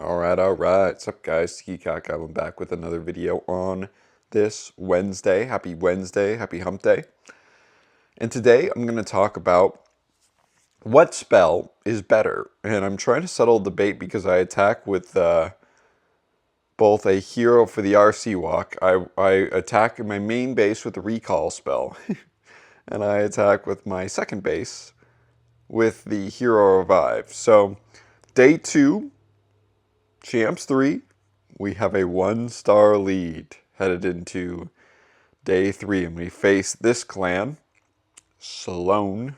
All right. What's up, guys? Ski I'm back with another video on this Wednesday. Happy Wednesday. Happy Hump Day. And today I'm going to talk about what spell is better. And I'm trying to settle a debate because I attack with both a hero for the RC walk. I attack in my main base with the recall spell. And I attack with my second base with the hero revive. So day 2, Champs 3, we have a 1-star lead headed into day 3, and we face this clan, Sloan,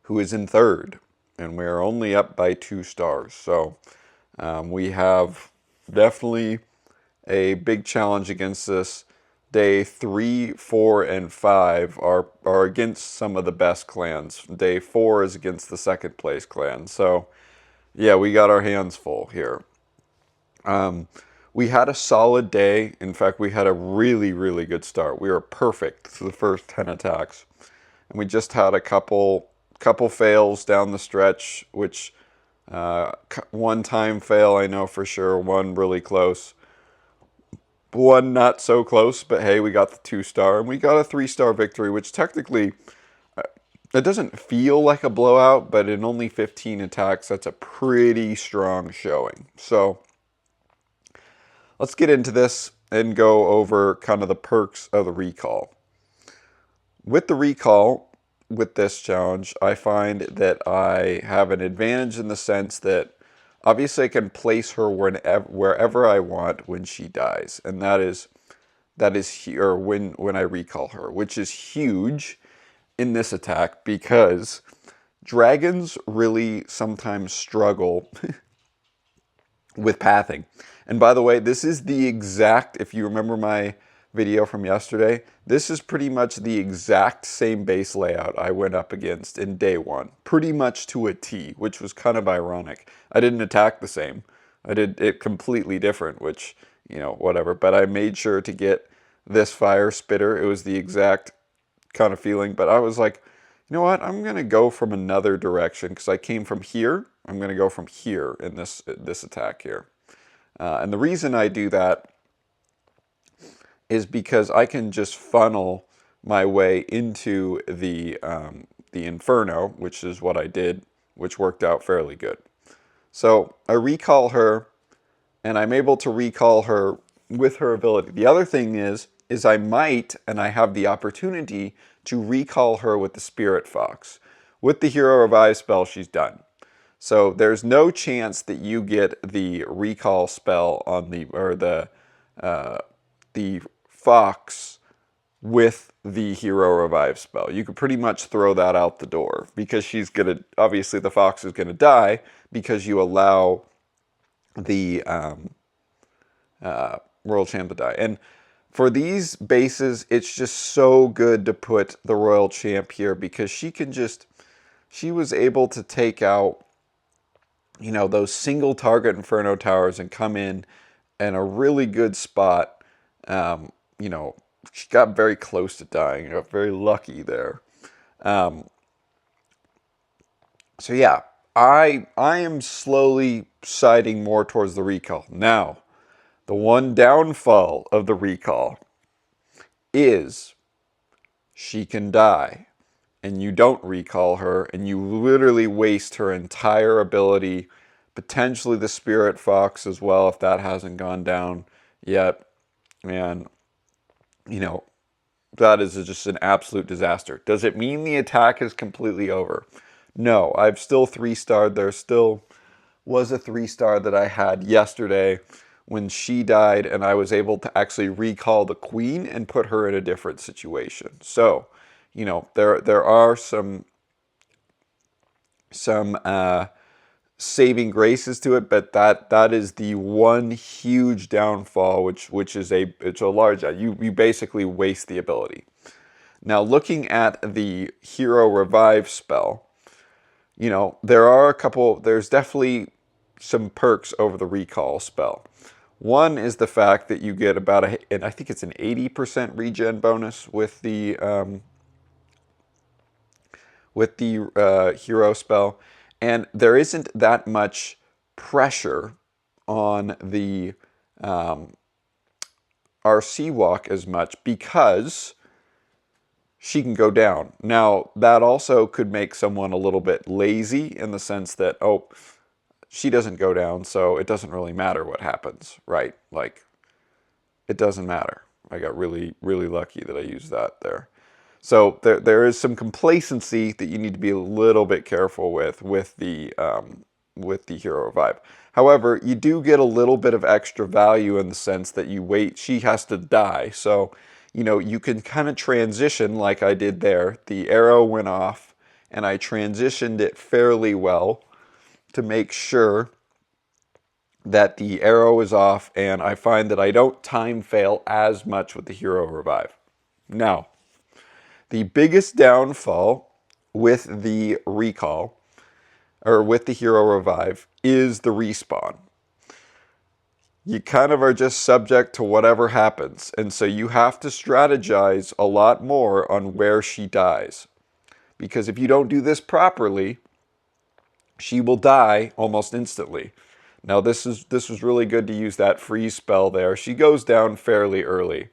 who is in 3rd, and we are only up by 2 stars. So we have definitely a big challenge against this. Day 3, 4, and 5 are against some of the best clans. Day 4 is against the 2nd place clan. So yeah, we got our hands full here. We had a solid day. In fact, we had a really, really good start. We were perfect through the first 10 attacks. And we just had a couple fails down the stretch, which one time fail I know for sure, one really close. One not so close, but hey, we got the 2-star, and we got a 3-star victory, which technically, it doesn't feel like a blowout, but in only 15 attacks, that's a pretty strong showing. So let's get into this and go over kind of the perks of the recall. With the recall, with this challenge, I find that I have an advantage in the sense that obviously I can place her wherever I want when she dies, and that is here when I recall her, which is huge in this attack because dragons really sometimes struggle with pathing. And by the way, this is the exact, if you remember my video from yesterday, this is pretty much the exact same base layout I went up against in day 1. Pretty much to a T, which was kind of ironic. I didn't attack the same. I did it completely different, which, whatever. But I made sure to get this fire spitter. It was the exact kind of feeling. But I was like, you know what? I'm going to go from another direction because I came from here. I'm going to go from here in this attack here. And the reason I do that is because I can just funnel my way into the Inferno, which is what I did, which worked out fairly good. So I recall her, and I'm able to recall her with her ability. The other thing is I might, and I have the opportunity to recall her with the Spirit Fox. With the Hero Revive spell, she's done. So there's no chance that you get the recall spell on the Fox with the Hero Revive spell. You could pretty much throw that out the door because obviously the Fox is gonna die because you allow the Royal Champ to die. And for these bases, it's just so good to put the Royal Champ here because she was able to take out those single target Inferno towers and come in a really good spot. She got very close to dying. Got very lucky there. So yeah, I am slowly siding more towards the recall. Now, the one downfall of the recall is she can die and you don't recall her, and you literally waste her entire ability, potentially the Spirit Fox as well, if that hasn't gone down yet. And, that is just an absolute disaster. Does it mean the attack is completely over? No, I've still 3-starred. There still was a 3-star that I had yesterday when she died, and I was able to actually recall the queen and put her in a different situation. So, there are some saving graces to it, but that is the one huge downfall, which is it's a large. You basically waste the ability. Now, looking at the Hero Revive spell, there's definitely some perks over the recall spell. One is the fact that you get and I think it's an 80% regen bonus with the hero spell, and there isn't that much pressure on the RC walk as much because she can go down. Now, that also could make someone a little bit lazy in the sense that, oh, she doesn't go down, so it doesn't really matter what happens, right? Like, it doesn't matter. I got really, really lucky that I used that there. So there is some complacency that you need to be a little bit careful with the Hero Revive. However, you do get a little bit of extra value in the sense that you wait, she has to die. So, you know, you can kind of transition like I did there. The arrow went off and I transitioned it fairly well to make sure that the arrow is off, and I find that I don't time fail as much with the Hero Revive. Now, the biggest downfall with the recall, or with the Hero Revive, is the respawn. You kind of are just subject to whatever happens, and so you have to strategize a lot more on where she dies. Because if you don't do this properly, she will die almost instantly. Now this was really good to use that freeze spell there. She goes down fairly early,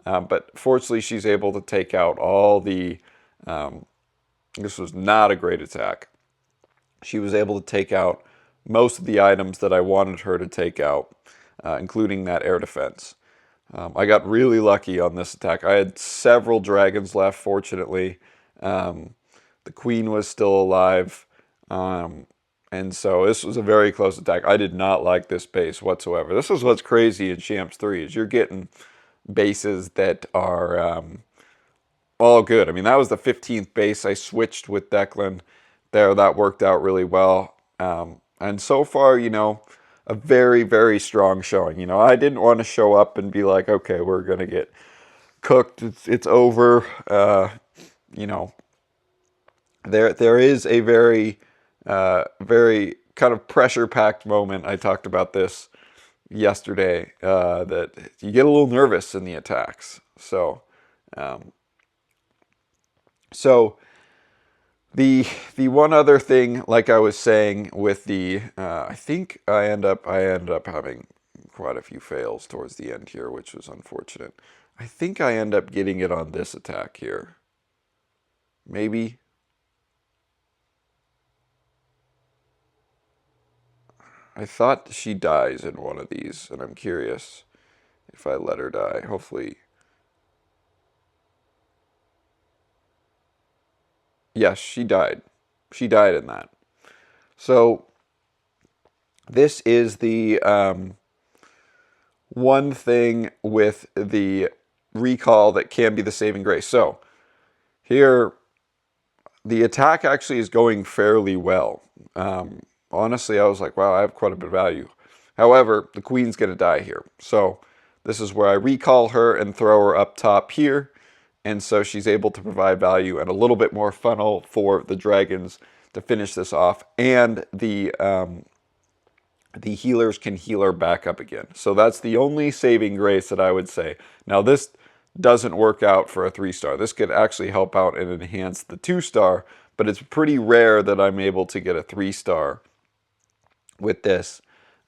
but fortunately she's able to take out all the, this was not a great attack. She was able to take out most of the items that I wanted her to take out, including that air defense. I got really lucky on this attack. I had several dragons left, fortunately. The queen was still alive. And so this was a very close attack. I did not like this base whatsoever. This is what's crazy in Champs 3 is you're getting bases that are all good. I mean, that was the 15th base I switched with Declan there. That worked out really well. And so far, you know, a very, very strong showing. You know, I didn't want to show up and be like, okay, we're going to get cooked. It's over. You know, there is a very kind of pressure-packed moment. I talked about this yesterday, that you get a little nervous in the attacks. So, the one other thing, like I was saying with the, I think I end up having quite a few fails towards the end here, which was unfortunate. I think I end up getting it on this attack here. Maybe. I thought she dies in one of these, and I'm curious if I let her die. Hopefully. Yes, she died. She died in that. So, this is the one thing with the recall that can be the saving grace. So, here, the attack actually is going fairly well. Honestly, I was like, wow, I have quite a bit of value. However, the queen's going to die here. So this is where I recall her and throw her up top here. And so she's able to provide value and a little bit more funnel for the dragons to finish this off. And the healers can heal her back up again. So that's the only saving grace that I would say. Now this doesn't work out for a 3-star. This could actually help out and enhance the 2-star, but it's pretty rare that I'm able to get a 3-star with this.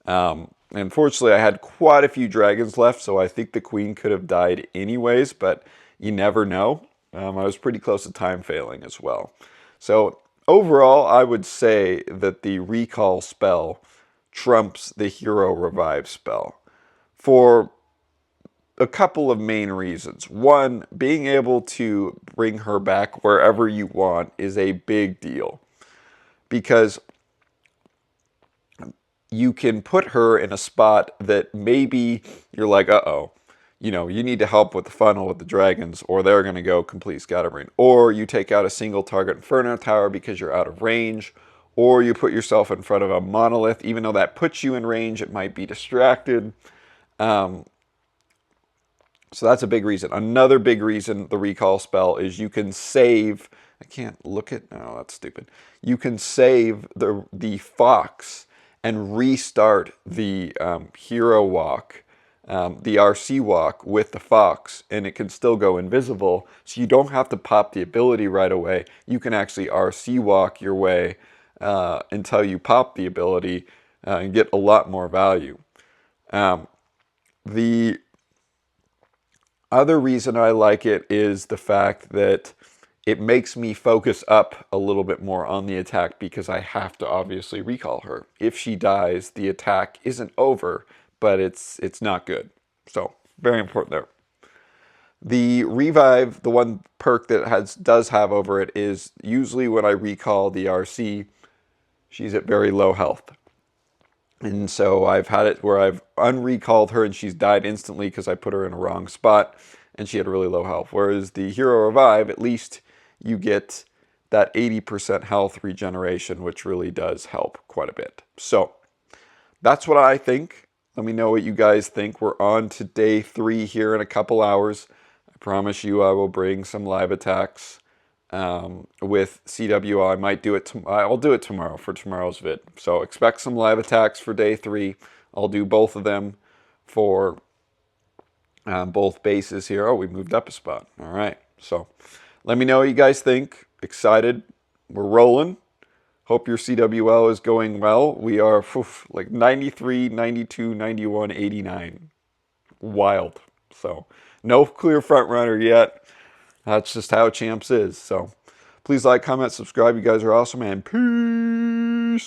Unfortunately, I had quite a few dragons left, so I think the queen could have died anyways, but you never know. I was pretty close to time failing as well. So overall, I would say that the recall spell trumps the Hero Revive spell for a couple of main reasons. One, being able to bring her back wherever you want is a big deal, because you can put her in a spot that maybe you're like, uh-oh, you know, you need to help with the funnel with the dragons, or they're going to go complete scatterbrain. Or you take out a single target Inferno Tower because you're out of range, or you put yourself in front of a monolith. Even though that puts you in range, it might be distracted. So that's a big reason. Another big reason the recall spell is you can save, I can't look at, no, that's stupid. You can save the Fox and restart the Hero Walk, the RC Walk with the Fox, and it can still go invisible. So you don't have to pop the ability right away. You can actually RC Walk your way until you pop the ability, and get a lot more value. The other reason I like it is the fact that it makes me focus up a little bit more on the attack because I have to obviously recall her. If she dies, the attack isn't over, but it's not good. So very important there. The revive, the one perk that does have over it is usually when I recall the RC, she's at very low health. And so I've had it where I've unrecalled her and she's died instantly because I put her in a wrong spot and she had really low health. Whereas the Hero Revive, at least you get that 80% health regeneration, which really does help quite a bit. So that's what I think. Let me know what you guys think. We're on to day 3 here in a couple hours. I promise you I will bring some live attacks with CWL. I might do it. I'll do it tomorrow for tomorrow's vid. So expect some live attacks for day 3. I'll do both of them for both bases here. Oh, we moved up a spot. All right. So let me know what you guys think. Excited. We're rolling. Hope your CWL is going well. We are like 93, 92, 91, 89. Wild. So no clear front runner yet. That's just how Champs is. So please like, comment, subscribe. You guys are awesome, and peace.